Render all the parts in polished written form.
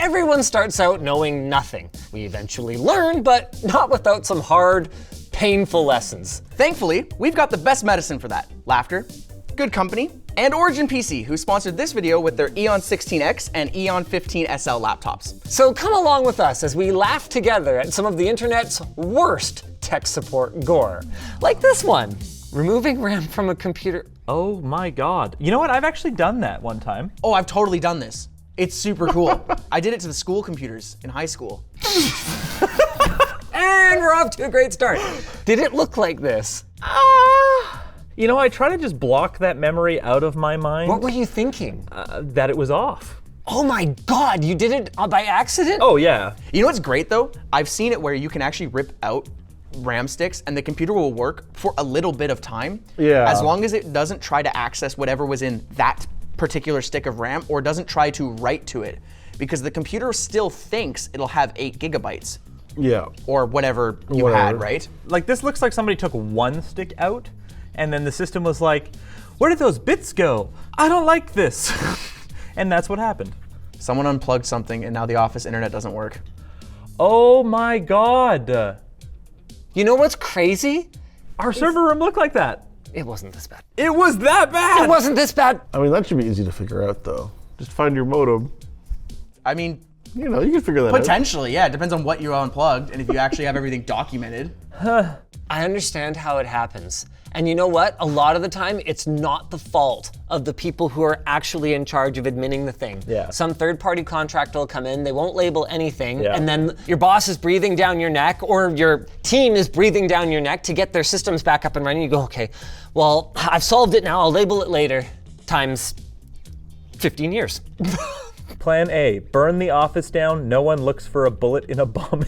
Everyone starts out knowing nothing. We eventually learn, but not without some hard, painful lessons. Thankfully, we've got the best medicine for that. Laughter, good company, and OriginPC, who sponsored this video with their Eon 16X and Eon 15 SL laptops. So come along with us as we laugh together at some of the internet's worst tech support gore. Like this one, removing RAM from a computer. Oh my God. You know what? I've actually done that one time. Oh, I've totally done this. It's super cool. I did it to the school computers in high school. And we're off to a great start. Did it look like this? You know, I try to just block that memory out of my mind. What were you thinking? That it was off. Oh my God, you did it by accident? Oh yeah. You know what's great though? I've seen it where you can actually rip out RAM sticks and the computer will work for a little bit of time. Yeah. As long as it doesn't try to access whatever was in that particular stick of RAM or doesn't try to write to it. Because the computer still thinks it'll have 8 gigabytes. Yeah. Or whatever you had, right? Like this looks like somebody took one stick out and then the system was like, where did those bits go? I don't like this. And that's what happened. Someone unplugged something and now the office internet doesn't work. Oh my God. You know what's crazy? Our server room looked like that. It wasn't this bad. It was that bad. It wasn't this bad. I mean, that should be easy to figure out though. Just find your modem. I mean, You know, you can figure that out. potentially, yeah. It depends on what you unplugged and if you actually have everything documented. I understand how it happens. And you know what? A lot of the time, it's not the fault of the people who are actually in charge of admitting the thing. Yeah. Some third-party contractor will come in, they won't label anything, Yeah. and then your boss is breathing down your neck, or your team is breathing down your neck to get their systems back up and running. You go, okay, well, I've solved it now, I'll label it later, times 15 years. Plan A, burn the office down, no one looks for a bullet in a bombing.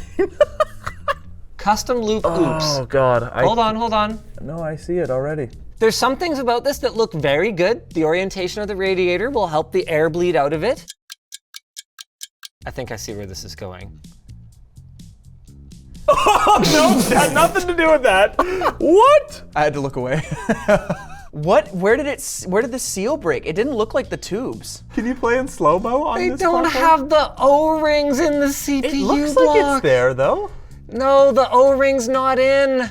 Custom loop oops. Oh God. Hold on. No, I see it already. There's some things about this that look very good. The orientation of the radiator will help the air bleed out of it. I think I see where this is going. Oh no, that had nothing to do with that. What? I had to look away. What? Where did the seal break? It didn't look like the tubes. Can you play in slow-mo on They this don't platform? have the O-rings in the CPU It looks block. like it's there though. No, the O-ring's not in.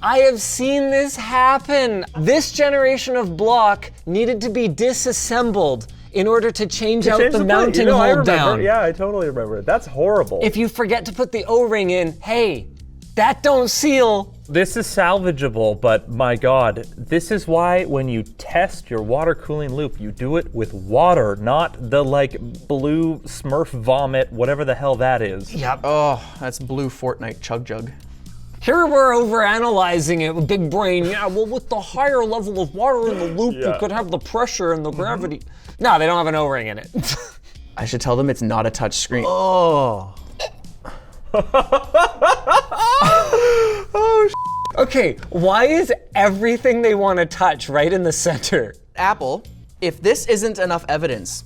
I have seen this happen. This generation of block needed to be disassembled in order to change out the mounting I hold remember. down. Yeah, I totally remember it. That's horrible. If you forget to put the O-ring in, hey, that don't seal. This is salvageable, but my God, this is why when you test your water cooling loop, you do it with water, not the like blue Smurf vomit, whatever the hell that is. Yep. Oh, that's blue Fortnite chug jug. Here we're overanalyzing it with big brain. Yeah, well, with the higher level of water in the loop, you could have the pressure and the gravity. No, they don't have an O-ring in it. I should tell them it's not a touch screen. Oh. Okay, why is everything they want to touch right in the center? Apple, if this isn't enough evidence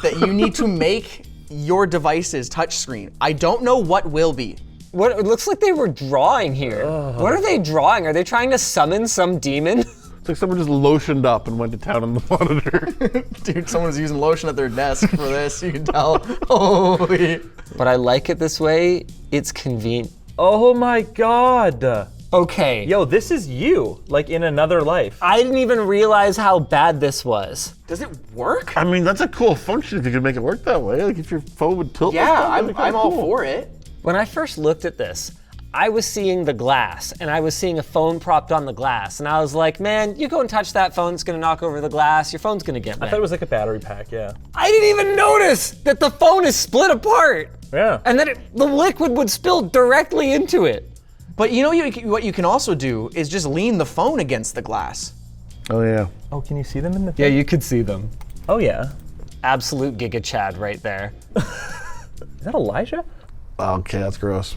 that you need to make your devices touchscreen, I don't know what will be. What, it looks like they were drawing here. What are they drawing? Are they trying to summon some demon? It's like someone just lotioned up and went to town on the monitor. Dude, someone's using lotion at their desk for this, you can tell. Holy. But I like it this way. It's convenient. Oh my God. Okay. Yo, this is you, like in another life. I didn't even realize how bad this was. Does it work? I mean, that's a cool function if you could make it work that way. Like if your phone would tilt. like Yeah, that, that'd be kinda I'm all cool. for it. When I first looked at this, I was seeing the glass and I was seeing a phone propped on the glass. And I was like, man, you go and touch that phone, it's gonna knock over the glass, your phone's gonna get I wet. thought it was like a battery pack, yeah. I didn't even notice that the phone is split apart. Yeah. And that the liquid would spill directly into it. But you know what you can also do is just lean the phone against the glass. Oh yeah. Oh, can you see them in the Yeah, you could see them. Oh yeah. Absolute Giga Chad right there. Is that Elijah? Okay, that's gross.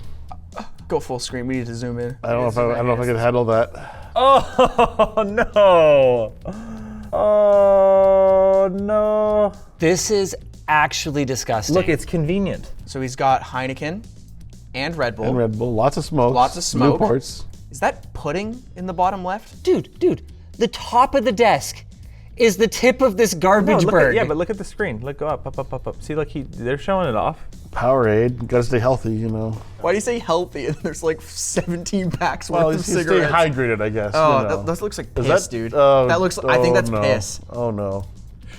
Go full screen, we need to zoom in. I don't know if I can handle that. Oh no. Oh no. This is actually disgusting. Look, it's convenient. So he's got Heineken and Red Bull. And Red Bull, lots of smoke. Lots of smoke. Newports. Is that pudding in the bottom left? Dude, the top of the desk is the tip of this garbage look bird. yeah, but look at the screen. Look, go up. See, look, they're showing it off. Powerade. Gotta stay healthy, you know. Why do you say healthy and there's like 17 packs Well, worth you of stay cigarettes? hydrated, I guess. Oh, you know. that looks like Is piss, that, dude. oh, That looks. I think that's no. piss. Oh no.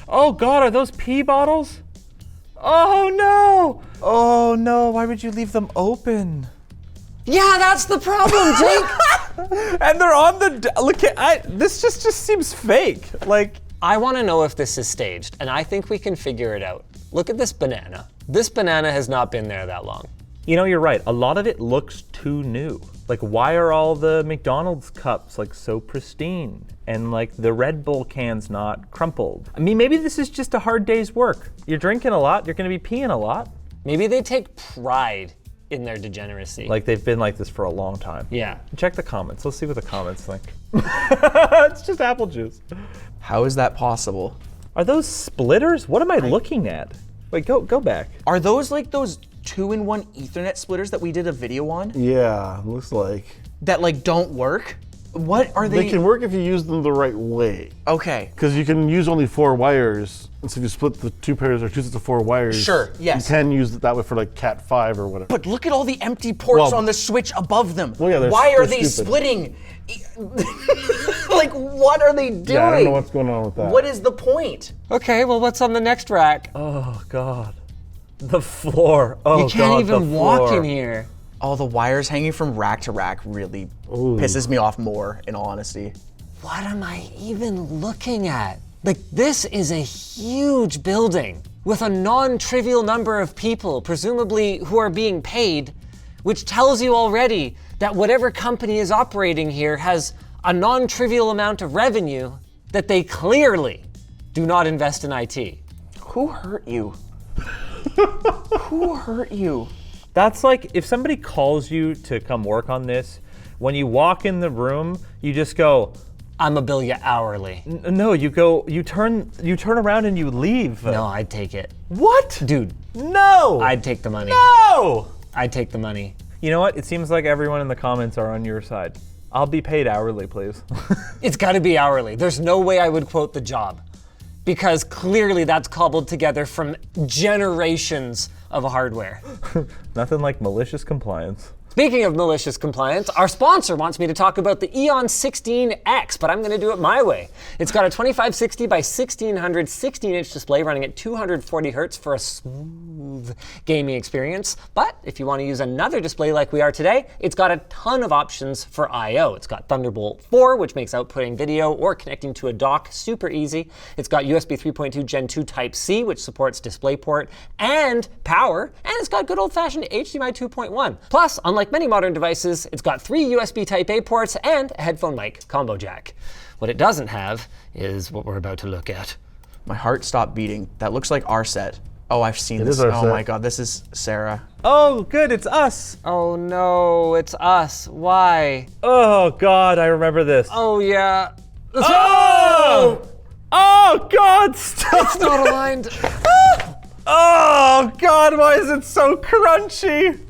Oh God, are those pee bottles? Oh no! Oh no! Why would you leave them open? Yeah, that's the problem, Jake. And they're on the. Look at. This just seems fake. Like. I want to know if this is staged, and I think we can figure it out. Look at this banana. This banana has not been there that long. You know, you're right. A lot of it looks too new. Like, why are all the McDonald's cups like so pristine? And like the Red Bull cans not crumpled? I mean, maybe this is just a hard day's work. You're drinking a lot, you're gonna be peeing a lot. Maybe they take pride in their degeneracy. Like they've been like this for a long time. Yeah. Check the comments. Let's see what the comments think. It's just apple juice. How is that possible? Are those splitters? What am I looking at? Wait, go back. Are those like those 2-in-1 Ethernet splitters that we did a video on? Yeah, looks like. That like don't work? What are They can work if you use them the right way. Okay. Because you can use only 4 wires. And so if you split the 2 pairs or 2 sets of 4 wires, Sure, yes. you can use it that way for like Cat 5 or whatever. But look at all the empty ports Well- on the switch above them. Well, yeah, Why are they're they stupid. splitting? Like, what are they doing? Yeah, I don't know what's going on with that. What is the point? Okay, well, what's on the next rack? Oh God. The floor. Oh You can't God, even the walk floor. in here. All the wires hanging from rack to rack really pisses me off more, in all honesty. What am I even looking at? Like, this is a huge building with a non-trivial number of people, presumably who are being paid, which tells you already that whatever company is operating here has a non-trivial amount of revenue that they clearly do not invest in IT. Who hurt you? Who hurt you? That's like if somebody calls you to come work on this, when you walk in the room, you just go, I'm a bill you hourly. no, you turn around and you leave. No, I'd take it. What? Dude, No! I'd take the money. No! I'd take the money. You know what? It seems like everyone in the comments are on your side. I'll be paid hourly, please. It's gotta be hourly. There's no way I would quote the job, because clearly that's cobbled together from generations of hardware. Nothing like malicious compliance. Speaking of malicious compliance, our sponsor wants me to talk about the Eon 16X, but I'm going to do it my way. It's got a 2560 by 1600 16-inch display running at 240 hertz for a smooth gaming experience. But if you want to use another display like we are today, it's got a ton of options for I/O. It's got Thunderbolt 4, which makes outputting video or connecting to a dock super easy. It's got USB 3.2 Gen 2 Type-C, which supports DisplayPort and power, and it's got good old-fashioned HDMI 2.1. Plus, unlike many modern devices, it's got 3 USB Type-A ports and a headphone mic combo jack. What it doesn't have is what we're about to look at. My heart stopped beating. That looks like our set. Oh, I've seen this. is our Oh set. my God, this is Sarah. Oh, good, it's us. Oh no, it's us. Why? Oh God, I remember this. Oh yeah. Oh! Oh God, stop! It's not aligned. Oh God, why is it so crunchy?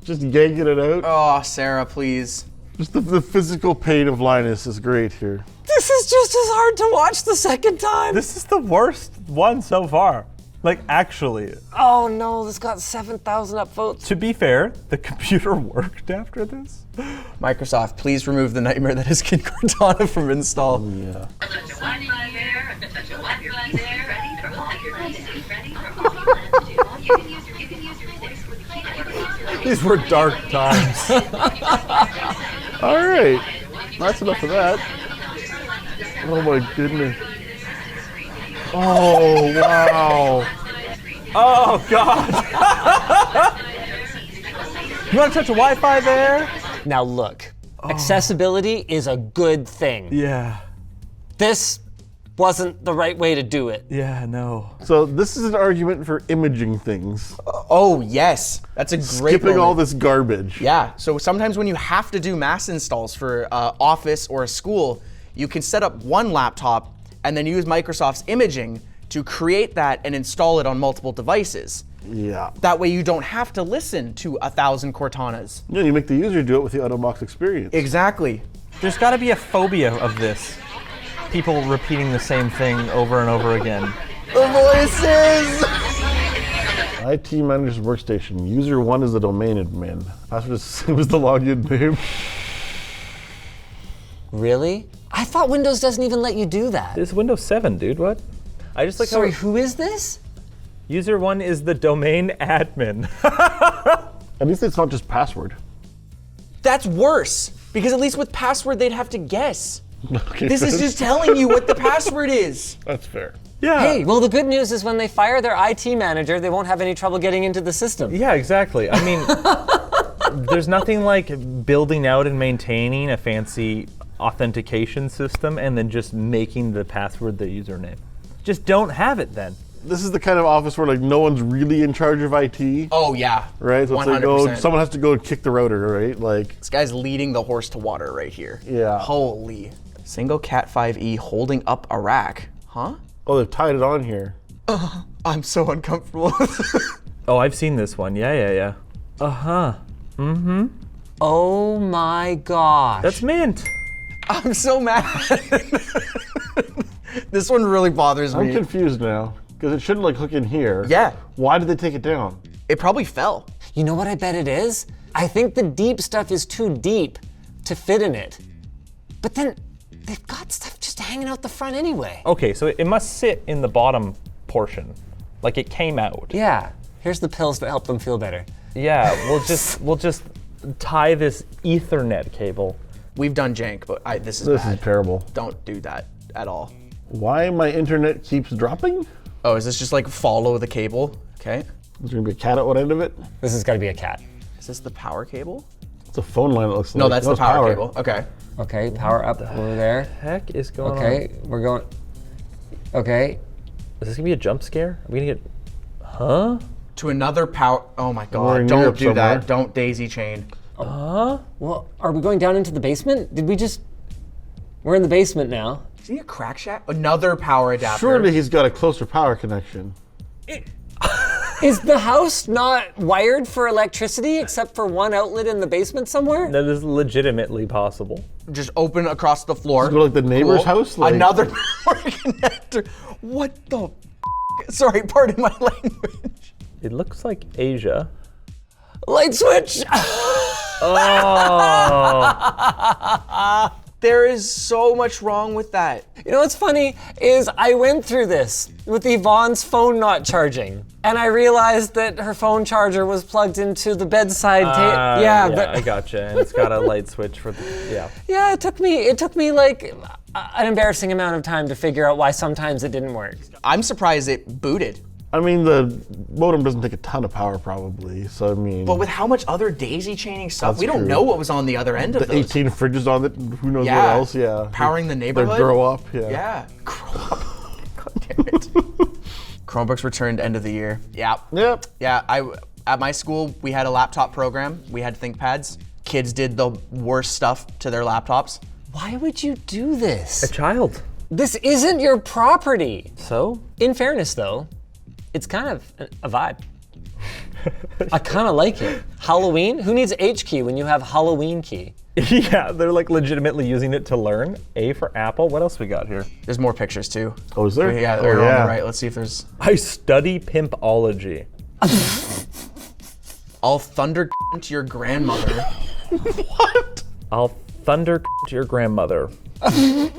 Just yanking it out. Oh, Sarah, please. Just the physical pain of Linus is great here. This is just as hard to watch the second time. This is the worst one so far. Like, actually. Oh no, this got 7,000 upvotes. To be fair, the computer worked after this. Microsoft, please remove the nightmare that is Kid Cortana from install. Yeah. These were dark times. All right. That's enough of that. Oh my goodness. Oh, wow. Oh God. You want to touch a Wi-Fi there? Now look, accessibility is a good thing. Yeah. This wasn't the right way to do it. Yeah, no. So this is an argument for imaging things. Oh, yes. That's a great Skipping all moment. this garbage. Yeah, so sometimes when you have to do mass installs for office or a school, you can set up one laptop and then use Microsoft's imaging to create that and install it on multiple devices. Yeah. That way you don't have to listen to 1,000 Cortanas. Yeah, you make the user do it with the out-of-box experience. Exactly. There's got to be a phobia of this. People repeating the same thing over and over again. The voices! IT manager's workstation. User 1 is the domain admin. Password is same as the login name. Really? I thought Windows doesn't even let you do that. This is Windows 7, dude. What? I just like Sorry, how who is this? user 1 is the domain admin. At least it's not just password. That's worse, because at least with password they'd have to guess. Okay, This is just telling you what the password is. That's fair. Yeah. Hey, well, the good news is when they fire their IT manager, they won't have any trouble getting into the system. Yeah, exactly. I mean, there's nothing like building out and maintaining a fancy authentication system and then just making the password the username. Just don't have it then. This is the kind of office where like no one's really in charge of IT. Oh yeah. Right? So it's like, 100%. someone has to go and kick the router, right? Like, This guy's leading the horse to water right here. Yeah. Holy. Single Cat 5e holding up a rack. Huh? oh, they've tied it on here. I'm so uncomfortable. Oh, I've seen this one. Yeah. Uh-huh. Mm-hmm. Oh my gosh. That's mint. I'm so mad. This one really bothers I'm me. confused now because it shouldn't like hook in here. Yeah. Why did they take it down? It probably fell. You know what I bet it is? I think the deep stuff is too deep to fit in it. But then they've got stuff just hanging out the front anyway. Okay, so it must sit in the bottom portion. Like it came out. Yeah, here's the pills that help them feel better. Yeah, we'll just tie this Ethernet cable. We've done jank, but this is This bad. is terrible. Don't do that at all. Why my internet keeps dropping? Oh, is this just like follow the cable? Okay. There's gonna be a cat at one end of it. This has got to be a cat. Is this the power cable? It's a phone line. It looks like. No, that's the it's power cable. Okay. Okay, power up over there. Heck is going on? Okay, we're going. Okay, Is this gonna be a jump scare? Are we gonna get? Huh? To another power. Oh my We're God! in Don't Europe do somewhere. that. Don't daisy chain. well, are we going down into the basement? Did we just. We're in the basement now. Is he a crack shack? Another power adapter. Surely he's got a closer power connection. Is the house not wired for electricity except for one outlet in the basement somewhere? That is legitimately possible. Just open across the floor. Go to like the neighbor's house. Like, Another power connector. What the? Sorry, pardon my language. It looks like Asia. Light switch! Oh. There is so much wrong with that. You know what's funny is I went through this with Yvonne's phone not charging, and I realized that her phone charger was plugged into the bedside table. I gotcha. And it's got a light switch for the, Yeah, it took me like an embarrassing amount of time to figure out why sometimes it didn't work. I'm surprised it booted. I mean, the modem doesn't take a ton of power, probably. So I mean, But with how much other daisy chaining stuff, That's we don't true. know what was on the other end of the those. 18 fridges on it. Who knows Yeah. what else? Yeah. Powering the They neighborhood. grow up. Yeah. Yeah. Grow up. God damn it. Chromebooks returned end of the year. Yeah. Yep. Yeah. At my school, we had a laptop program. We had ThinkPads. Kids did the worst stuff to their laptops. Why would you do this? A child. This isn't your property. So? In fairness, though, it's kind of a vibe. I kind of like it. Halloween? Who needs H key when you have Halloween key? Yeah, they're like legitimately using it to learn. A for Apple. What else we got here? There's more pictures too. Oh, is there? Yeah, Oh, they're on yeah. the right. Let's see if there's. I study pimpology. I'll thunder to your grandmother. What? I'll thunder to your grandmother. That's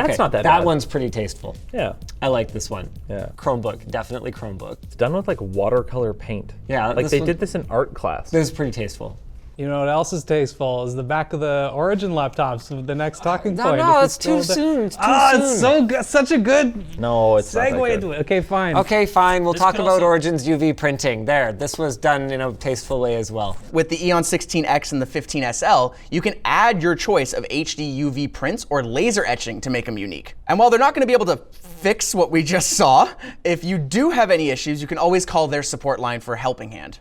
Okay, not that That bad. one's pretty tasteful. Yeah. I like this one. Yeah. Chromebook, definitely Chromebook. It's done with like watercolor paint. Yeah, Like this they one- did this in art class. This is pretty tasteful. You know what else is tasteful is the back of the Origin laptops. The next talking No, point. no, If you it's too scroll soon. It's too Oh, it's soon. so good. Such a good No, it's not that segue good. into it. Okay, fine. Okay, fine. We'll talk could about also- Origin's UV printing. There, this was done in a tasteful way as well. With the Eon 16X and the 15SL, you can add your choice of HD UV prints or laser etching to make them unique. And while they're not going to be able to fix what we just saw, if you do have any issues, you can always call their support line for a helping hand.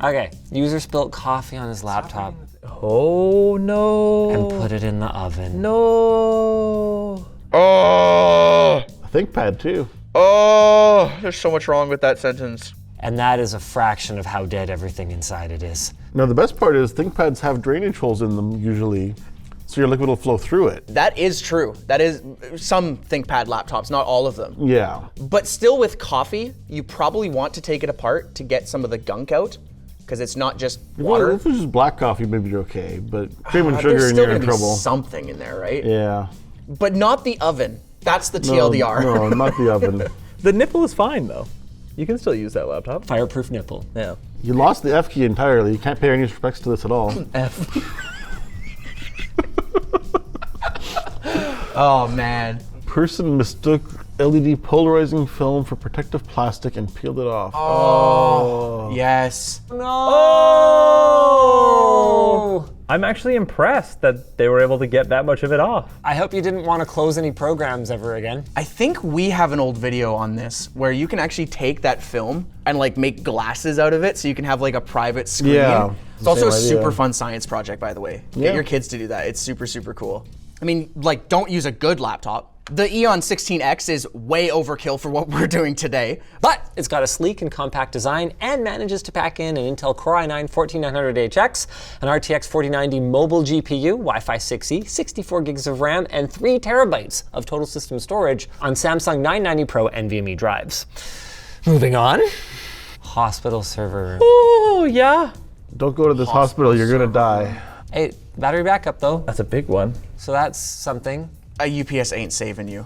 Okay, user spilt coffee on his laptop Oh no. and put it in the oven. No. Oh, A ThinkPad too. there's so much wrong with that sentence. And that is a fraction of how dead everything inside it is. Now the best part is ThinkPads have drainage holes in them usually, so your liquid will flow through it. That is true. That is some ThinkPad laptops, not all of them. Yeah. But still with coffee, you probably want to take it apart to get some of the gunk out, because it's not just water. Well, if it's just black coffee, maybe you're okay, but cream and sugar There's and still you're in gonna be trouble. something in there, right? Yeah. But not the oven. That's the No, TLDR. no, not the oven. The nipple is fine though. You can still use that laptop. Fireproof nipple. Yeah. You lost the F key entirely. You can't pay any respects to this at all. F. Oh man. Person mistook LED polarizing film for protective plastic and peeled it off. Oh. Yes. No! I'm actually impressed that they were able to get that much of it off. I hope you didn't want to close any programs ever again. I think we have an old video on this where you can actually take that film and like make glasses out of it so you can have like a private screen. Yeah, It's also a same idea. super fun science project, by the way. Yeah. Get your kids to do that. It's super, super cool. I mean, like, don't use a good laptop. The Eon 16X is way overkill for what we're doing today. But it's got a sleek and compact design and manages to pack in an Intel Core i9-14900HX, an RTX 4090 mobile GPU, Wi-Fi 6E, 64 gigs of RAM, and 3 terabytes of total system storage on Samsung 990 Pro NVMe drives. Moving on. Hospital server room. Oh yeah. Don't go to this hospital, you're gonna die. Hey, battery backup though, That's a big one. so that's something. A UPS ain't saving you.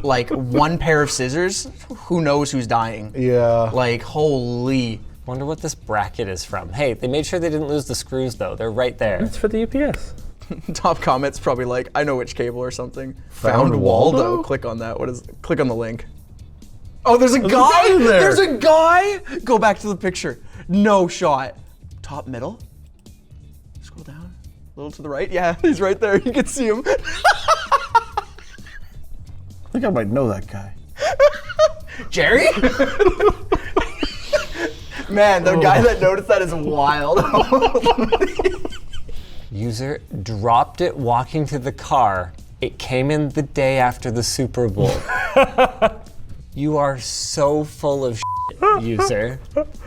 Like, one pair of scissors, who knows who's dying? Yeah. Like, holy. Wonder what this bracket is from. Hey, they made sure they didn't lose the screws though. They're right there. It's for the UPS. Top comments probably like, I know which cable or something. Found Waldo? Click on that. Click on the link. Oh, there's a a guy guy in there. There's a guy! Go back to the picture. No shot. Top middle. Scroll down. A little to the right. Yeah, he's right there. You can see him. I think I might know that guy. Jerry? Man, the guy that noticed that is wild. User dropped it walking to the car. It came in the day after the Super Bowl. You are so full of shit, user.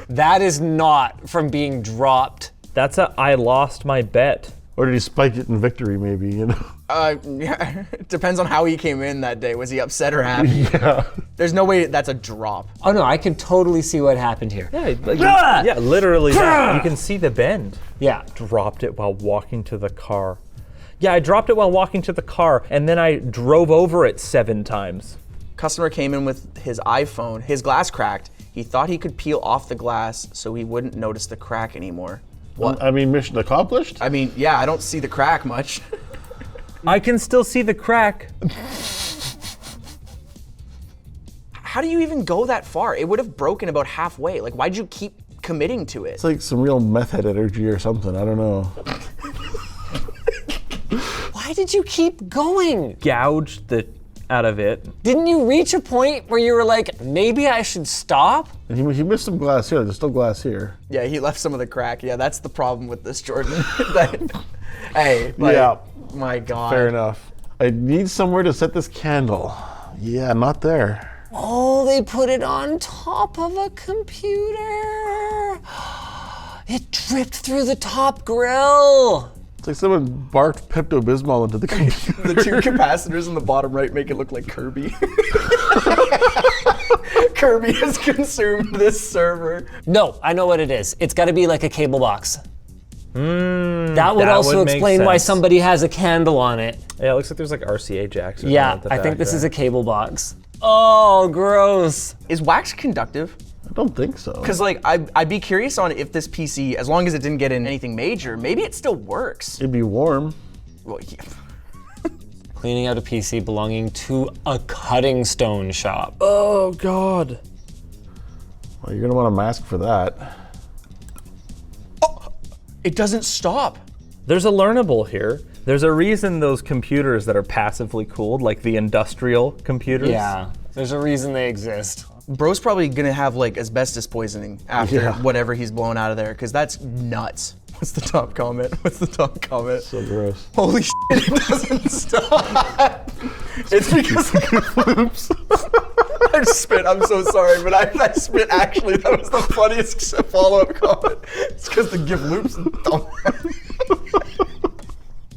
That is not from being dropped. That's a I lost my bet. Or did he spike it in victory, maybe, you know? Yeah, it depends on how he came in that day. Was he upset or happy? Yeah. There's no way that's a drop. Oh no, I can totally see what happened here. Yeah, like, yeah, literally that. You can see the bend. Yeah. Dropped it while walking to the car. Yeah, I dropped it while walking to the car, and then I drove over it 7 times. Customer came in with his iPhone, his glass cracked. He thought he could peel off the glass so he wouldn't notice the crack anymore. What? I mean, mission accomplished? I mean, yeah, I don't see the crack much. I can still see the crack. How do you even go that far? It would have broken about halfway. Like, why'd you keep committing to it? It's like some real meth head energy or something, I don't know. Why did you keep going? Gouged the out of it. Didn't you reach a point where you were like, maybe I should stop? And he missed some glass here, there's still glass here. Yeah, he left some of the crack. Yeah, that's the problem with this, Jordan. Hey, like, Yeah. my God. Fair enough. I need somewhere to set this candle. Yeah, not there. Oh, they put it on top of a computer. It dripped through the top grill. It's like someone barked Pepto-Bismol into the computer. The 2 capacitors in the bottom right make it look like Kirby. Kirby has consumed this server. No, I know what it is. It's got to be like a cable box. That would that also would make explain why sense. somebody has a candle on it. Yeah, it looks like there's like RCA jacks. Or Yeah, something at the I think back this there. is a cable box. Oh, gross. Is wax conductive? I don't think so. Because like, I'd be curious on if this PC, as long as it didn't get in anything major, maybe it still works. It'd be warm. Well, yeah. Cleaning out a PC belonging to a cutting stone shop. Oh God. Well, you're gonna want a mask for that. It doesn't stop. There's a learnable here. There's a reason those computers that are passively cooled, like the industrial computers. Yeah, there's a reason they exist. Bro's probably gonna have like asbestos poisoning after Yeah. whatever he's blown out of there, because that's nuts. What's the top comment? What's the top comment? So gross. Holy shit, it doesn't stop. It's because Oops. I spit. I'm so sorry, but I spit actually. That was the funniest follow-up comment. It's because the GIF loops.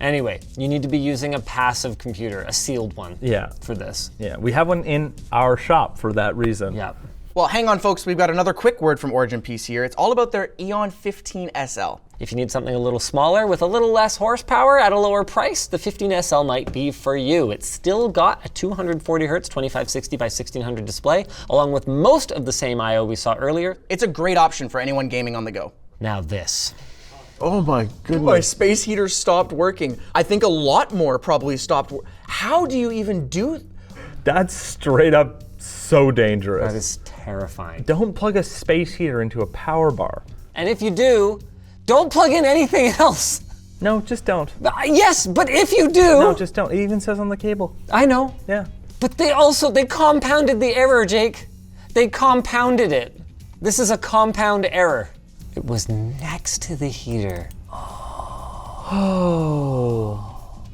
Anyway, you need to be using a passive computer, a sealed one. Yeah. For this. Yeah, we have one in our shop for that reason. Yeah. Well, hang on, folks. We've got another quick word from OriginPC here. It's all about their Eon 15 SL. If you need something a little smaller with a little less horsepower at a lower price, the 15SL might be for you. It's still got a 240 Hz 2560 by 1600 display, along with most of the same I/O we saw earlier. It's a great option for anyone gaming on the go. Now this. Oh my My goodness. space heater stopped working. I think a lot more probably stopped. How do you even do? That's straight up so dangerous. That is terrifying. Don't plug a space heater into a power bar. And if you do, don't plug in anything else. No, just don't. Yes, but if you do. No, just don't. It even says on the cable. I know. Yeah. But they compounded the error, Jake. They compounded it. This is a compound error. It was next to the heater.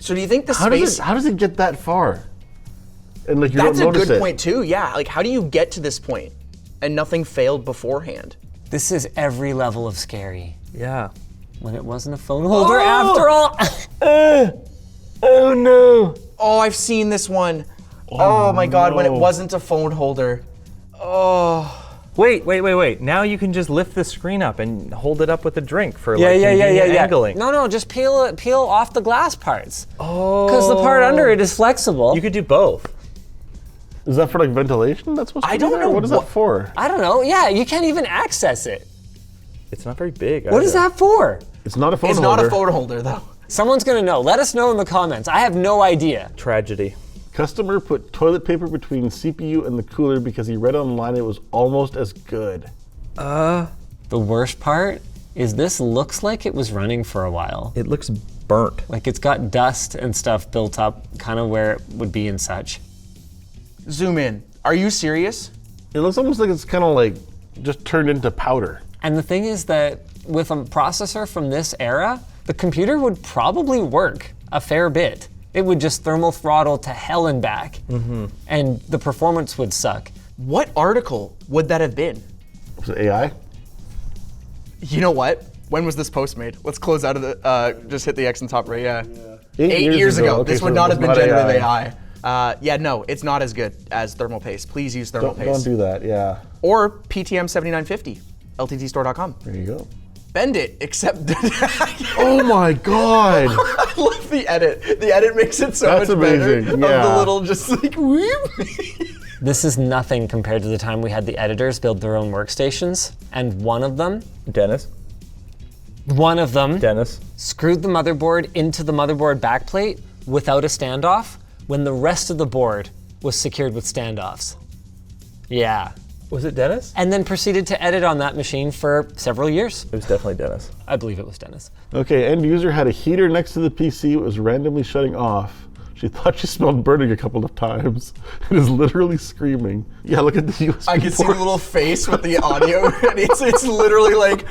So do you think the How does it get that far? And like you That's don't a notice good it. point too. Yeah. Like, how do you get to this point and nothing failed beforehand? This is every level of scary. Yeah. When it wasn't a phone holder after all. Oh no. Oh, I've seen this one. Oh my God, when it wasn't a phone holder. Oh. Wait. Now you can just lift the screen up and hold it up with a drink for convenient angling. No, just peel off the glass parts. Oh. Because the part under it is flexible. You could do both. Is that for like ventilation? That's supposed to I be don't there? know What is that for? I don't know. Yeah, you can't even access it. It's not very big. What is that for? It's not a phone It's holder. not a phone holder though. Someone's gonna know. Let us know in the comments. I have no idea. Tragedy. Customer put toilet paper between CPU and the cooler because he read online it was almost as good. The worst part is this looks like it was running for a while. It looks burnt. Like it's got dust and stuff built up kind of where it would be and such. Zoom in. Are you serious? It looks almost like it's kind of like just turned into powder. And the thing is that with a processor from this era, the computer would probably work a fair bit. It would just thermal throttle to hell and back, and the performance would suck. What article would that have been? Was it AI? You know what? When was this post made? Let's close out of the, just hit the X in top right, yeah. 8 years ago. Okay, This so would it not was have been generative AI. Yeah, no, it's not as good as thermal paste. Please use thermal Don't paste. do that, yeah. Or PTM7950, lttstore.com. There you go. Bend it, except Oh my God! I love the edit. The edit makes it so That's much better. amazing, Of yeah. the little just like whoop. This is nothing compared to the time we had the editors build their own workstations, and one of them Dennis. screwed the motherboard into the motherboard backplate without a standoff when the rest of the board was secured with standoffs. Yeah. Was it Dennis? And then proceeded to edit on that machine for several years. It was definitely Dennis. I believe it was Dennis. Okay, end user had a heater next to the PC. It was randomly shutting off. She thought she smelled burning a couple of times. It is literally screaming. Yeah, look at the USB I can see the port. little face with the audio, and it's literally like.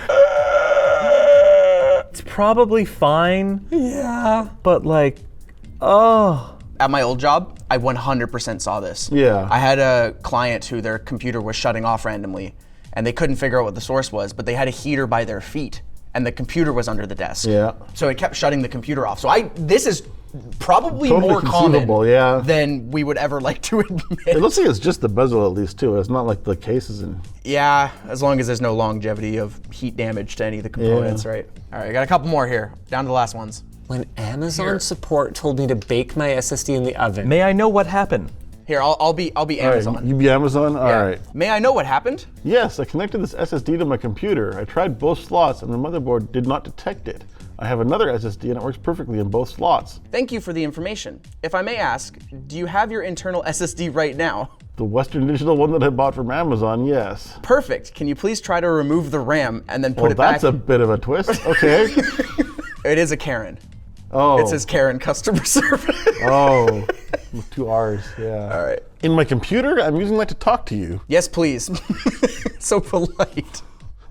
It's probably fine. Yeah. But like, oh. At my old job, I 100% saw this. Yeah. I had a client who their computer was shutting off randomly, and they couldn't figure out what the source was, but they had a heater by their feet, and the computer was under the desk. Yeah. So it kept shutting the computer off. So this is probably Totally more common conceivable, yeah. than we would ever like to admit. It looks like it's just the bezel at least too. It's not like the cases in. Yeah, as long as there's no longevity of heat damage to any of the components, right? All right, I got a couple more here, down to the last ones. When Amazon support told me to bake my SSD in the oven. May I know what happened? Here, I'll be Amazon. All right, you be Amazon? All Yeah. right. May I know what happened? Yes, I connected this SSD to my computer. I tried both slots and the motherboard did not detect it. I have another SSD and it works perfectly in both slots. Thank you for the information. If I may ask, do you have your internal SSD right now? The Western Digital one that I bought from Amazon, yes. Perfect. Can you please try to remove the RAM and then put Well, it back? that's a bit of a twist. Okay. It is a Karen. Oh. It says Karen customer service. Oh. With 2 R's, yeah. All right. In my computer, I'm using that to talk to you. Yes, please. So polite.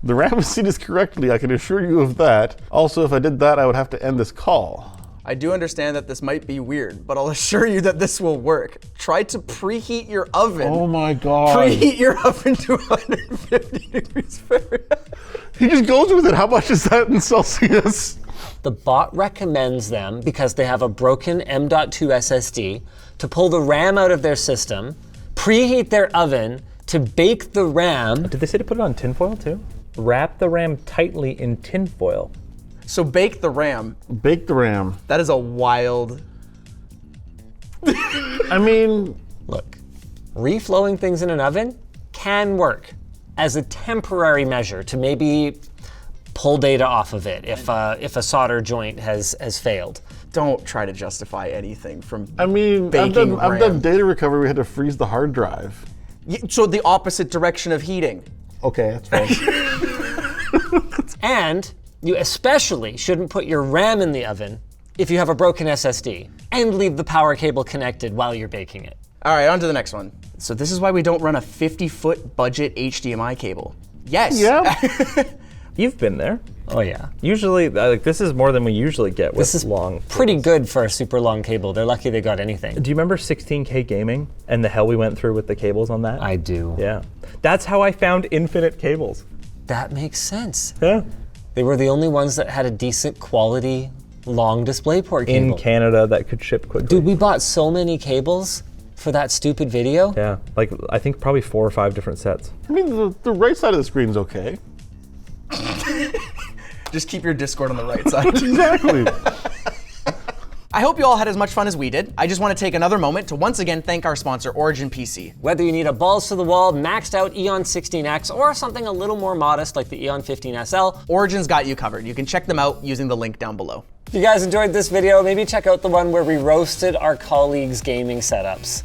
The RAM is seated correctly, I can assure you of that. Also, if I did that, I would have to end this call. I do understand that this might be weird, but I'll assure you that this will work. Try to preheat your oven. Oh my God. Preheat your oven to 150 degrees Fahrenheit. He just goes with it. How much is that in Celsius? The bot recommends them, because they have a broken M.2 SSD, to pull the RAM out of their system, preheat their oven, to bake the RAM. Did they say to put it on tinfoil too? Wrap the RAM tightly in tinfoil. So bake the RAM. Bake the RAM. That is a wild. I mean, Look, reflowing things in an oven can work as a temporary measure to maybe pull data off of it if a solder joint has failed. Don't try to justify anything from. I mean, baking I've done RAM. data recovery. We had to freeze the hard drive. So the opposite direction of heating. Okay, that's fine. And you especially shouldn't put your RAM in the oven if you have a broken SSD, and leave the power cable connected while you're baking it. All right, on to the next one. So this is why we don't run a 50-foot budget HDMI cable. Yes. Yeah. You've been there. Oh yeah. Usually, like this is more than we usually get with This is long. pretty good for a super long cable. They're lucky they got anything. Do you remember 16K gaming and the hell we went through with the cables on that? I do. Yeah. That's how I found infinite cables. That makes sense. Yeah. They were the only ones that had a decent quality long DisplayPort cable. In Canada that could ship quickly. Dude, we bought so many cables for that stupid video. Yeah, like I think probably 4 or 5 different sets. I mean, the right side of the screen is okay. Just keep your Discord on the right side. Exactly. I hope you all had as much fun as we did. I just want to take another moment to once again thank our sponsor, OriginPC. Whether you need a balls-to-the-wall, maxed-out Eon 16X, or something a little more modest like the Eon 15SL, Origin's got you covered. You can check them out using the link down below. if you guys enjoyed this video, maybe check out the one where we roasted our colleagues' gaming setups.